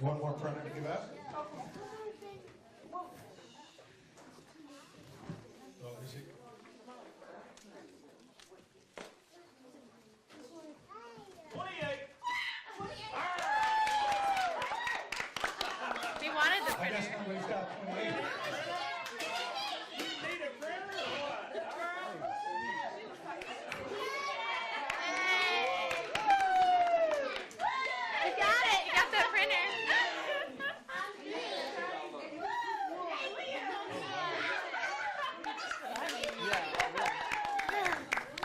One more printer to give out. Oh, is it? We wanted the I guess printer. nobody's got 28. You got it. You got the printer.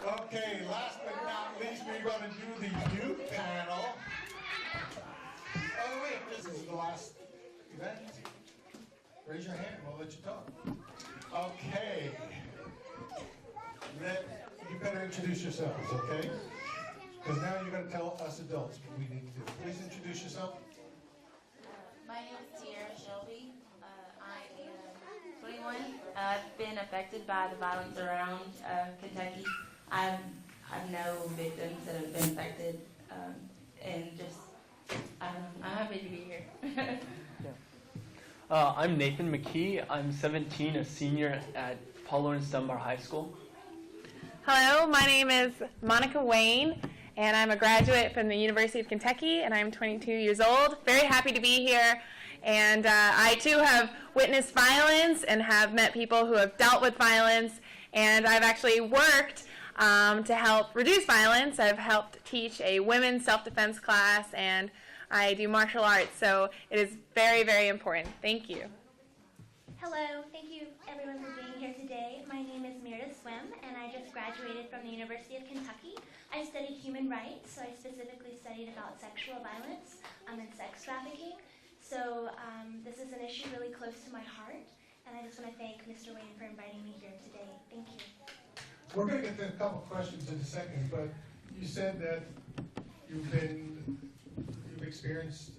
Okay, last but not least, we're going to do the youth panel. Oh, wait, this is the last event. Raise your hand, we'll let you talk. Okay. You better introduce yourselves, okay? Because now you're going to tell us adults what we need to do. Please introduce yourself. My name is Tiara Shelby. I am 21. I've been affected by the violence around Kentucky. I've no victims that have been affected, and just, I'm happy to be here. I'm Nathan McKee. I'm 17, a senior at Paul Lawrence Dunbar High School. Hello, my name is Monica Wayne, and I'm a graduate from the University of Kentucky, and I'm 22 years old. Very happy to be here. And I, too, have witnessed violence and have met people who have dealt with violence. And I've actually worked to help reduce violence. I've helped teach a women's self-defense class, and I do martial arts. So it is very, very important. Thank you. Hello, thank you everyone for being here today. My name is Meredith Swim, and I just graduated from the University of Kentucky. I studied human rights, so I specifically studied about sexual violence and sex trafficking. So this is an issue really close to my heart, and I just want to thank Mr. Wayne for inviting me here today. Thank you. We're going to get to a couple questions in a second, but you said that you've experienced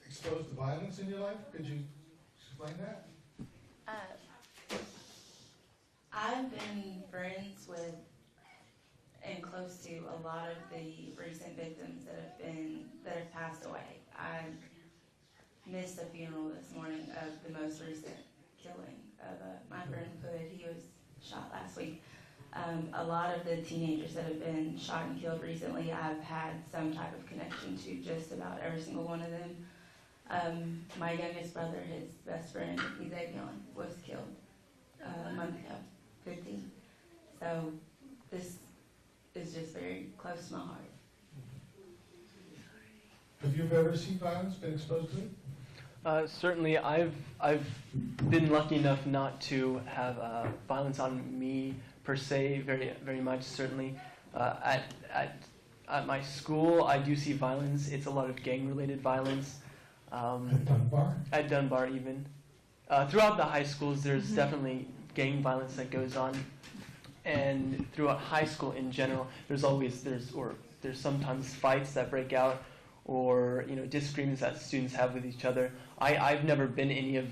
exposed to violence in your life. Could you explain that? I've been friends with and close to a lot of the recent victims that have passed away. I missed a funeral this morning of the most recent killing of my friend Hood. He was shot last week. A lot of the teenagers that have been shot and killed recently, I've had some type of connection to just about every single one of them. My youngest brother, his best friend, Xavier, was killed a month ago, 15. So this is just very close to my heart. Have you ever seen violence, been exposed to it? Certainly, I've been lucky enough not to have violence on me per se, very much. Certainly, at my school, I do see violence. It's a lot of gang-related violence. At Dunbar? At Dunbar, even. Throughout the high schools, there's definitely gang violence that goes on, and throughout high school in general, there's sometimes fights that break out, or disagreements that students have with each other. I've never been in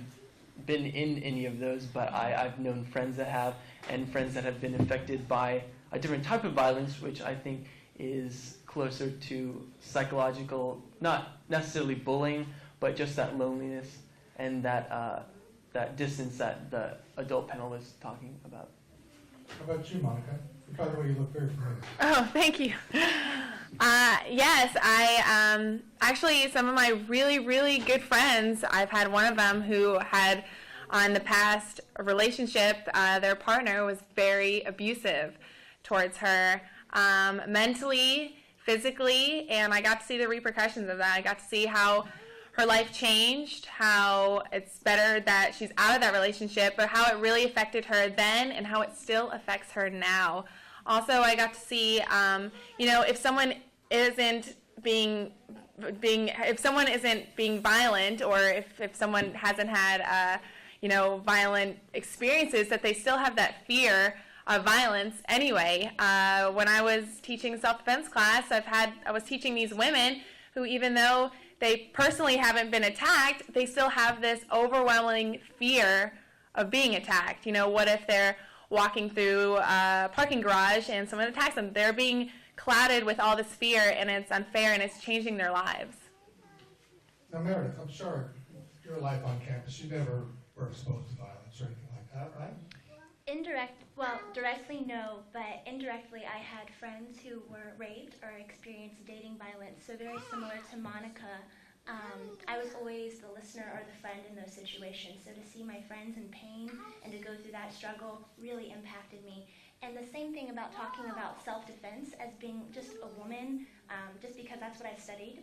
any of those, but I've known friends that have, and friends that have been affected by a different type of violence, which I think is closer to psychological, not necessarily bullying, but just that loneliness and that distance that the adult panel was talking about. How about you, Monica? By the way, you look very familiar. Oh, thank you. Yes, I actually, some of my really, really good friends, I've had one of them who had on the past relationship, their partner was very abusive towards her, mentally, physically, and I got to see the repercussions of that. I got to see how her life changed, how it's better that she's out of that relationship, but how it really affected her then and how it still affects her now. Also, I got to see, if someone isn't being violent, or if someone hasn't had, violent experiences, that they still have that fear of violence anyway. When I was teaching self-defense class, I was teaching these women who, even though they personally haven't been attacked, they still have this overwhelming fear of being attacked. What if they're walking through a parking garage and someone attacks them? They're being clouded with all this fear, and it's unfair, and it's changing their lives. Now Meredith, I'm sure your life on campus, you never were exposed to violence or anything like that, right? Directly no, but indirectly I had friends who were raped or experienced dating violence, so very similar to Monica. I was always the listener or the friend in those situations, so to see my friends in pain and to go through that struggle really impacted me. And the same thing about talking about self-defense as being just a woman, just because that's what I studied,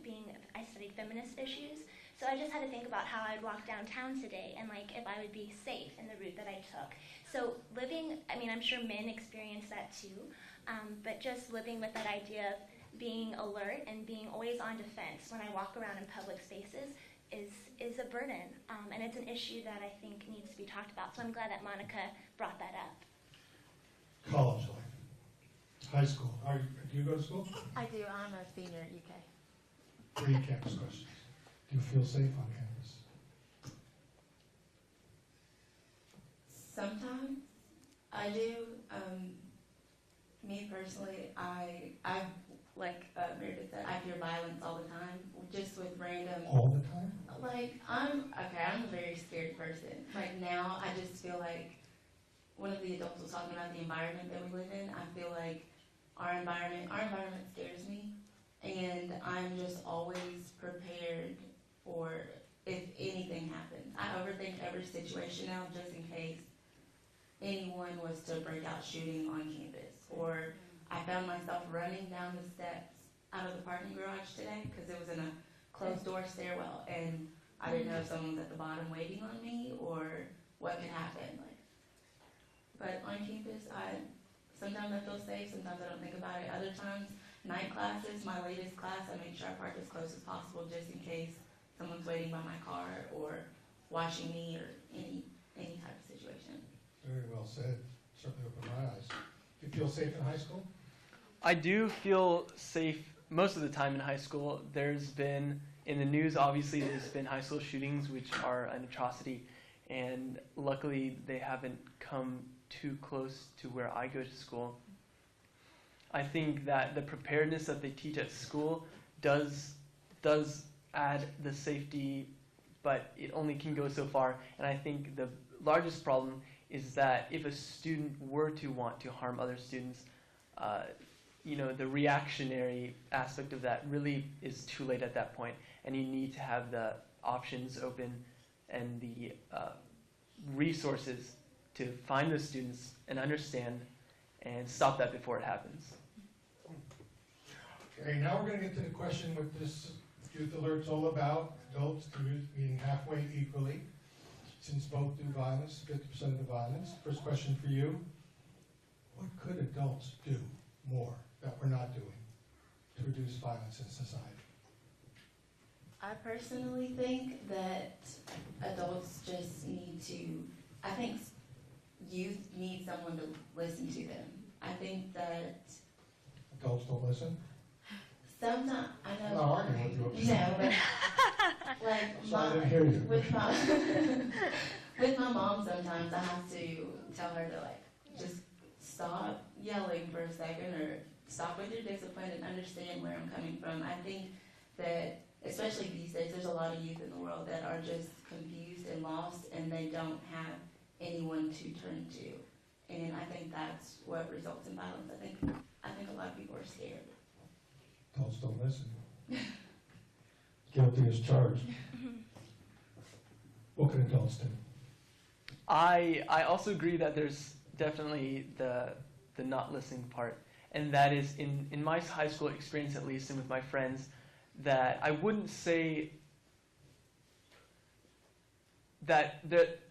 I studied feminist issues. So I just had to think about how I'd walk downtown today and like if I would be safe in the route that I took. So I'm sure men experience that too, but just living with that idea of being alert and being always on defense when I walk around in public spaces is a burden, and it's an issue that I think needs to be talked about. So I'm glad that Monica brought that up. College life, high school. Do you go to school? I do. I'm a senior at UK. 3 campus questions. Do you feel safe on campus? Sometimes I do. Me personally, I like Meredith said, I hear violence all the time, just with random. All the time? Like I'm a very scared person. Like now, I just feel like one of the adults was talking about the environment that we live in. I feel like our environment scares me, and I'm just always prepared for if anything happens. I overthink every situation now just in case anyone was to break out shooting on campus. Or I found myself running down the steps out of the parking garage today because it was in a closed door stairwell, and I didn't know if someone was at the bottom waiting on me or what could happen. But on campus, sometimes I feel safe, sometimes I don't think about it. Other times, night classes, my latest class, I make sure I park as close as possible just in case someone's waiting by my car or watching me or any type of situation. Very well said. Certainly opened my eyes. Do you feel safe in high school? I do feel safe most of the time in high school. There's been, in the news, obviously, there's been high school shootings, which are an atrocity, and luckily they haven't come too close to where I go to school. I think that the preparedness that they teach at school does add the safety, but it only can go so far. And I think the largest problem is that if a student were to want to harm other students, the reactionary aspect of that really is too late at that point, and you need to have the options open and the resources to find those students and understand and stop that before it happens. Okay, now we're going to get to the question what this Youth Alert's all about. Adults to youth being halfway equally, since both do violence, 50% of the violence. First question for you. What could adults do more that we're not doing to reduce violence in society? I personally think that adults just need to, I think youth need someone to listen to them. I think that Adults don't listen? sometimes, I I'm know. not arguing with you. No, but like So I didn't hear you. with my mom, sometimes I have to tell her to like just stop yelling for a second or stop with your discipline and understand where I'm coming from. I think that especially these days, there's a lot of youth in the world that are just confused and lost, and they don't have anyone to turn to. And I think that's what results in violence. I think a lot of people are scared. Adults don't listen. Guilty as charged. What can adults do? I also agree that there's definitely the not listening part, and that is in my high school experience at least, and with my friends, that I wouldn't say that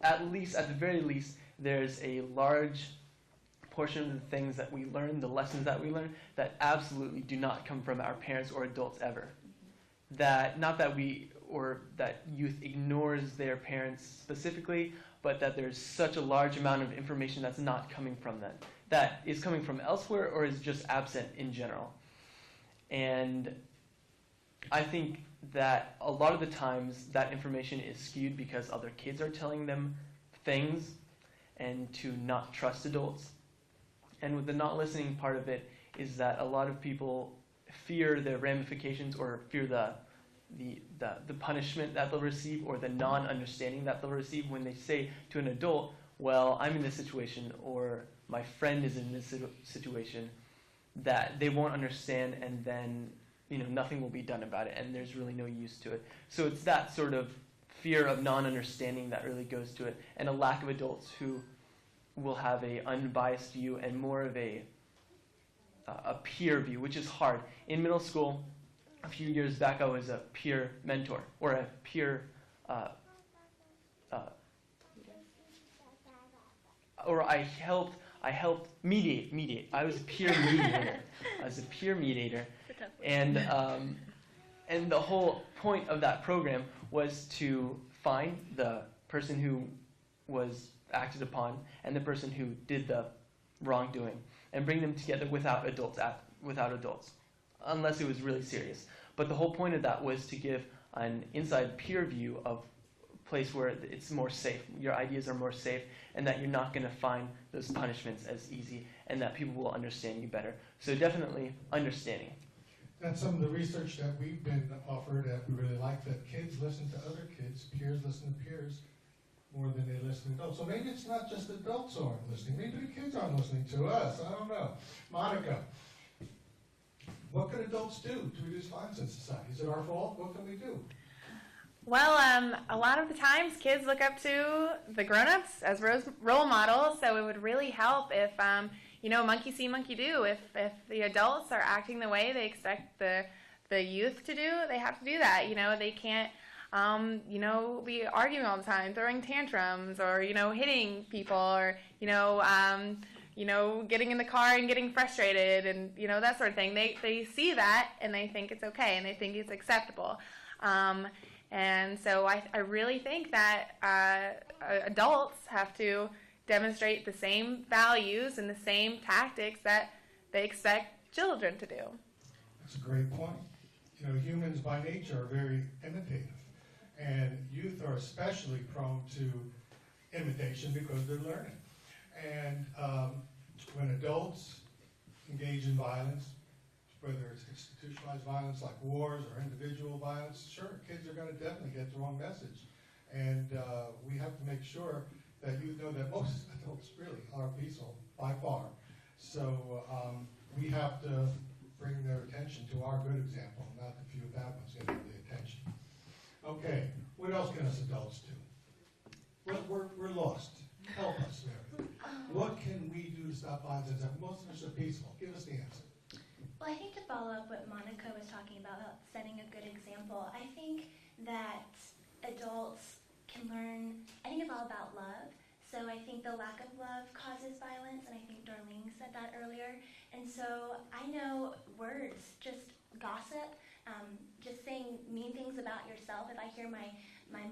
at the very least, there's a large portion of the things that we learn, the lessons that we learn, that absolutely do not come from our parents or adults ever. That not that that youth ignores their parents specifically, but that there's such a large amount of information that's not coming from them, that is coming from elsewhere or is just absent in general. And I think that a lot of the times that information is skewed because other kids are telling them things and to not trust adults. And with the not listening part of it is that a lot of people fear the ramifications or fear the the punishment that they'll receive or the non-understanding that they'll receive when they say to an adult, well, I'm in this situation, or my friend is in this situation, that they won't understand, and then nothing will be done about it, and there's really no use to it. So it's that sort of fear of non-understanding that really goes to it, and a lack of adults who will have a unbiased view and more of a peer view, which is hard. In middle school, a few years back, I was a peer mentor, or a peer, or I helped mediate. I was a peer mediator. And the whole point of that program was to find the person who was acted upon and the person who did the wrongdoing, and bring them together without adults, unless it was really serious. But the whole point of that was to give an inside peer view of a place where it's more safe, your ideas are more safe, and that you're not going to find those punishments as easy, and that people will understand you better. So definitely understanding. That's some of the research that we've been offered that we really like, that kids listen to other kids, peers listen to peers more than they listen to adults. So maybe it's not just adults who aren't listening. Maybe the kids aren't listening to us. I don't know. Monica, what can adults do to reduce violence in society? Is it our fault? What can we do? Well, a lot of the times kids look up to the grown-ups as role models, so it would really help if, monkey see, monkey do. If the adults are acting the way they expect the youth to do, they have to do that. They can't, be arguing all the time, throwing tantrums, or, hitting people, or, getting in the car and getting frustrated, and, that sort of thing. They see that, and they think it's okay, and they think it's acceptable. And so I really think that adults have to demonstrate the same values and the same tactics that they expect children to do. That's a great point. Humans by nature are very imitative, and youth are especially prone to imitation because they're learning. And when adults engage in violence, whether it's institutionalized violence like wars or individual violence, sure, kids are going to definitely get the wrong message. And we have to make sure that you know that most adults really are peaceful, by far. So we have to bring their attention to our good example, not the few bad ones getting the attention. Okay, what else can us adults do? We're lost. Help us, Mary. What can we do to stop violence? Most of us are peaceful. Give us the answer. Well, I think to follow up what Monica was talking about setting a good example, I think that adults can learn, I think it's all about love. So I think the lack of love causes violence, and I think Darlene said that earlier. And so I know words, just gossip, just saying mean things about yourself. If I hear my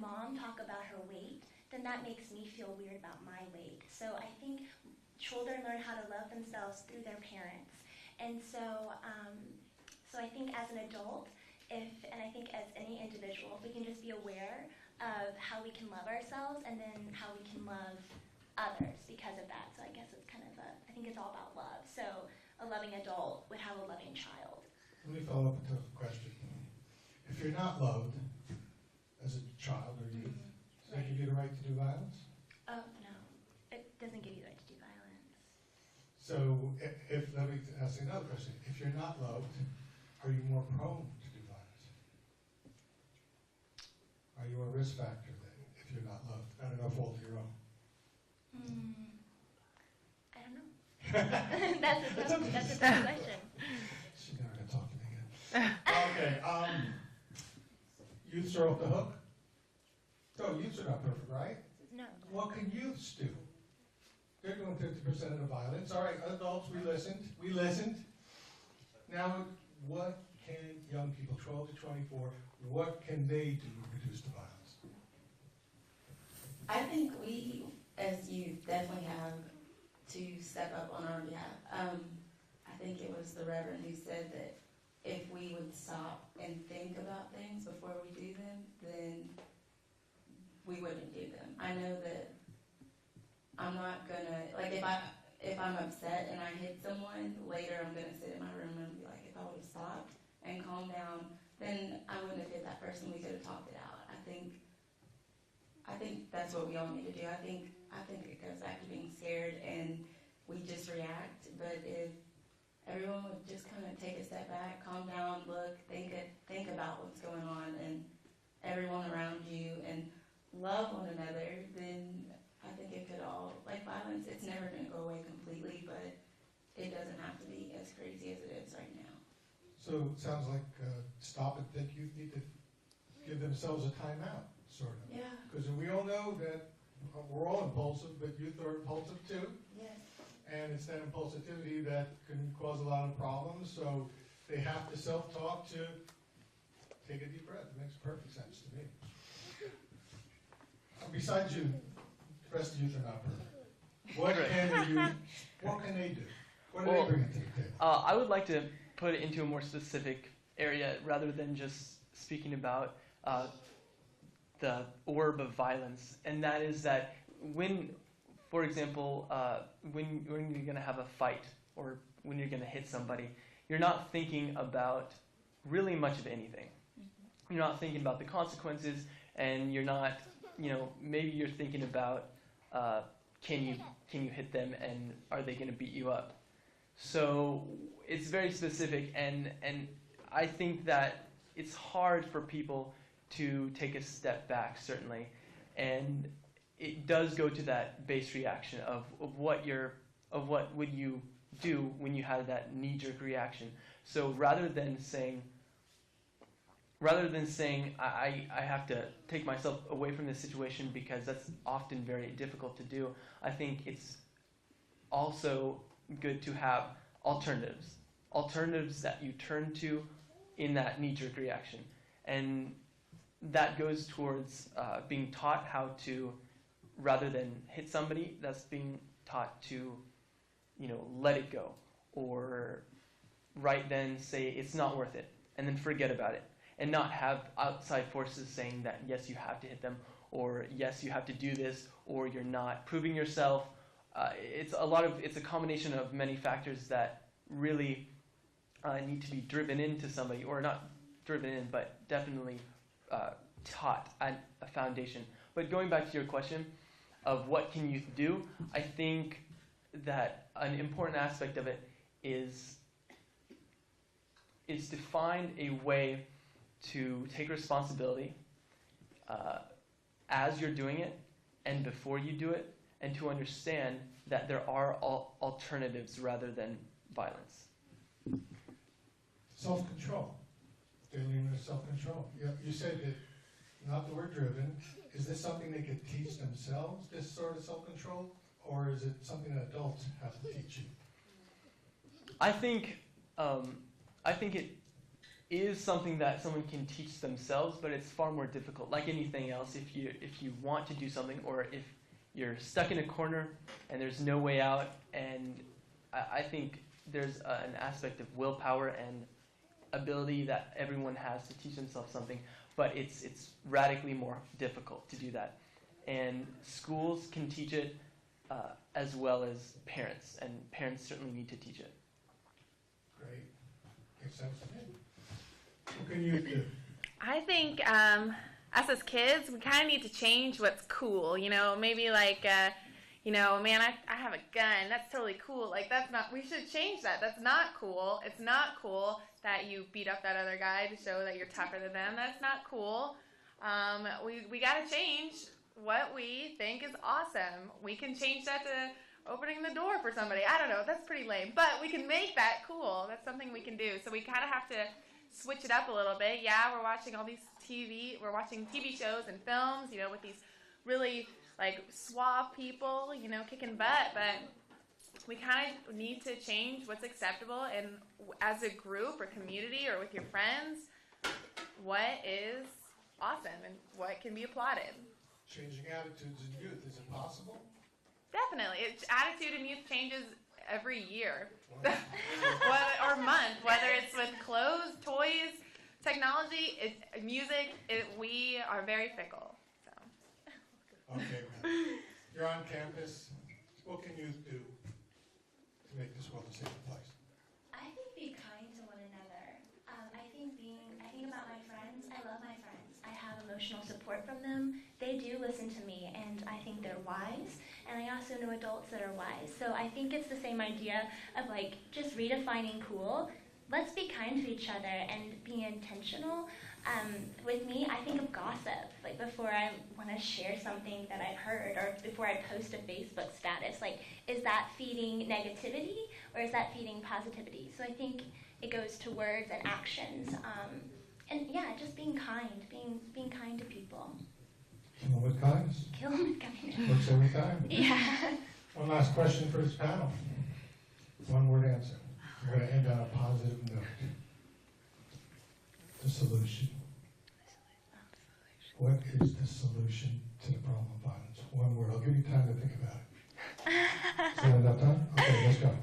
mom talk about her weight, then that makes me feel weird about my weight. So I think children learn how to love themselves through their parents. And so I think as an adult, and I think as any individual, if we can just be aware of how we can love ourselves and then how we can love others because of that. So I guess it's kind of I think it's all about love. So a loving adult would have a loving child. Let me follow up with a question. If you're not loved as a child or youth, does that give you the right to do violence? Oh, no. It doesn't give you the right to do violence. So let me ask you another question. If you're not loved, are you more prone to do violence? Are you a risk factor then, if you're not loved? I don't know, fault of your own. I don't know. That's a tough question. She's never going to talk to me again. Okay, youths are off the hook? No, youths are not perfect, right? No. What can youths do? They're doing 50% of the violence. All right, adults, we listened. Now, what can young people, 12 to 24, what can they do to reduce the violence? I think we, as youth, definitely have to step up on our behalf. I think it was the Reverend who said that if we would stop and think about things before we do them, then we wouldn't do them. I know that I'm not gonna, like if I'm upset and I hit someone, later I'm gonna sit in my room and be like, if I would have stopped and calmed down, then I wouldn't have hit that person. We could have talked it out. I think that's what we all need to do. I think it goes back to being scared and we just react. But if everyone would just kind of take a step back, calm down, look, think about what's going on and everyone around you, and love one another, then I think it could all, like violence, it's never going to go away completely, but it doesn't have to be as crazy as it is right now. So it sounds like Stop and Think Youth need to give themselves a timeout, sort of. Yeah. Because we all know that we're all impulsive, but youth are impulsive too. Yes. And it's that impulsivity that can cause a lot of problems. So they have to self-talk to take a deep breath. It makes perfect sense to me. Besides you, the rest of the youth are not perfect. What can they do? What do they bring to the table? I would like to put it into a more specific area rather than just speaking about the orb of violence, and that is that when, for example, when you're going to have a fight or when you're going to hit somebody, you're not thinking about really much of anything. You're not thinking about the consequences, and you're not, maybe you're thinking about can you hit them, and are they going to beat you up? So it's very specific, and I think that it's hard for people to take a step back, certainly, and it does go to that base reaction of what would you do when you had that knee-jerk reaction. So rather than saying I have to take myself away from this situation because that's often very difficult to do, I think it's also good to have alternatives that you turn to in that knee-jerk reaction. And that goes towards being taught how to, rather than hit somebody, that's being taught to, let it go. Or right then say it's not worth it, and then forget about it. And not have outside forces saying that, yes, you have to hit them, or yes, you have to do this, or you're not proving yourself. It's a combination of many factors that really need to be driven into somebody, or not driven in, but definitely taught at a foundation. But going back to your question of what can youth do, I think that an important aspect of it is to find a way to take responsibility as you're doing it and before you do it, and to understand that there are alternatives rather than violence. Self-control. Dealing with self-control. You said that, not that we're driven, is this something they could teach themselves, this sort of self-control, or is it something that adults have to teach you? I think it is something that someone can teach themselves, but it's far more difficult. Like anything else, if you want to do something, or if you're stuck in a corner and there's no way out, and I think there's an aspect of willpower and ability that everyone has to teach themselves something, but it's radically more difficult to do that. And schools can teach it as well as parents, and parents certainly need to teach it. Great. Makes sense to me. What can you do? I think us as kids, we kind of need to change what's cool. Maybe like, man, I have a gun. That's totally cool. Like, that's not, we should change that. That's not cool. It's not cool that you beat up that other guy to show that you're tougher than them. That's not cool. We got to change what we think is awesome. We can change that to opening the door for somebody. I don't know. That's pretty lame. But we can make that cool. That's something we can do. So we kind of have to switch it up a little bit. Yeah, we're watching all these we're watching TV shows and films, with these really like suave people, kicking butt, but we kind of need to change what's acceptable, and as a group or community or with your friends, what is awesome and what can be applauded. Changing attitudes in youth, is it possible? Definitely. Attitude in youth changes every year or month, whether it's with clothes, toys, technology, music. We are very fickle. So. Okay, you're on campus. What can youth do to make this world a safer place? I think be kind to one another. I think about emotional support from them, they do listen to me, and I think they're wise. And I also know adults that are wise. So I think it's the same idea of like just redefining cool. Let's be kind to each other and be intentional. With me, I think of gossip. Like before I want to share something that I've heard, or before I post a Facebook status, like is that feeding negativity or is that feeding positivity? So I think it goes to words and actions. And yeah, just being kind, being kind to people. Kill them with kindness. Kill them with kindness. Works every time. Yeah. One last question for this panel. One word answer. We're going to end on a positive note. The solution. What is the solution to the problem of violence? One word. I'll give you time to think about it. Is that enough time? Okay, let's go.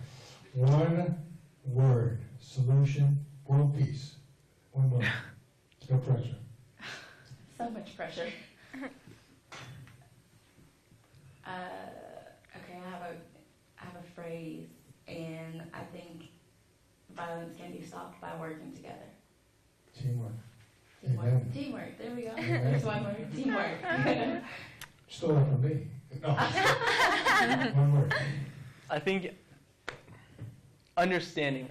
One word. Solution. World peace. One word. No pressure. So much pressure. Okay, I have a phrase, and I think violence can be stopped by working together. Teamwork. Teamwork. Amen. Teamwork. There we go. Amen. There's one word. Teamwork. Stole that from me. No. One word. I think understanding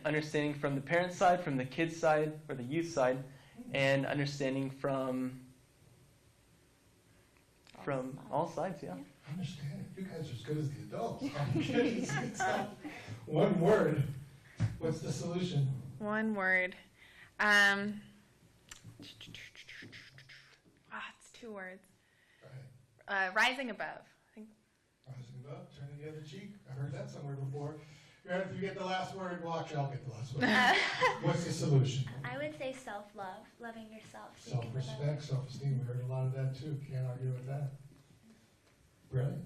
from the parent side, from the kid side, or the youth side, and understanding from all sides, yeah. Understand it. You guys are as good as the adults. I'm kidding. It's good stuff. One word. What's the solution? One word. It's 2 words. Right. Rising above. I think. Rising above, turning the other cheek. I heard that somewhere before. If you get the last word, well, actually, I'll get the last word. What's the solution? I would say self-love, loving yourself. So you can love Self-respect, self-esteem. We heard a lot of that too. Can't argue with that. Brilliant.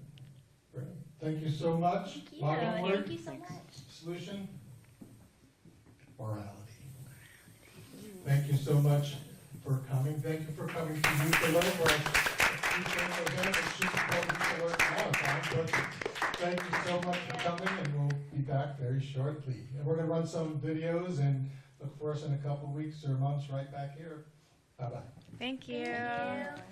Brilliant. Thank you so much. Thank you. One word. Thank you so much. Solution? Morality. Thank you so much for coming. Thank you for coming to YouthAlert. We're event. It's super important to work all the time, but thank you so much for coming, and we'll be back very shortly. And we're going to run some videos and look for us in a couple weeks or months right back here. Bye-bye. Thank you. Thank you.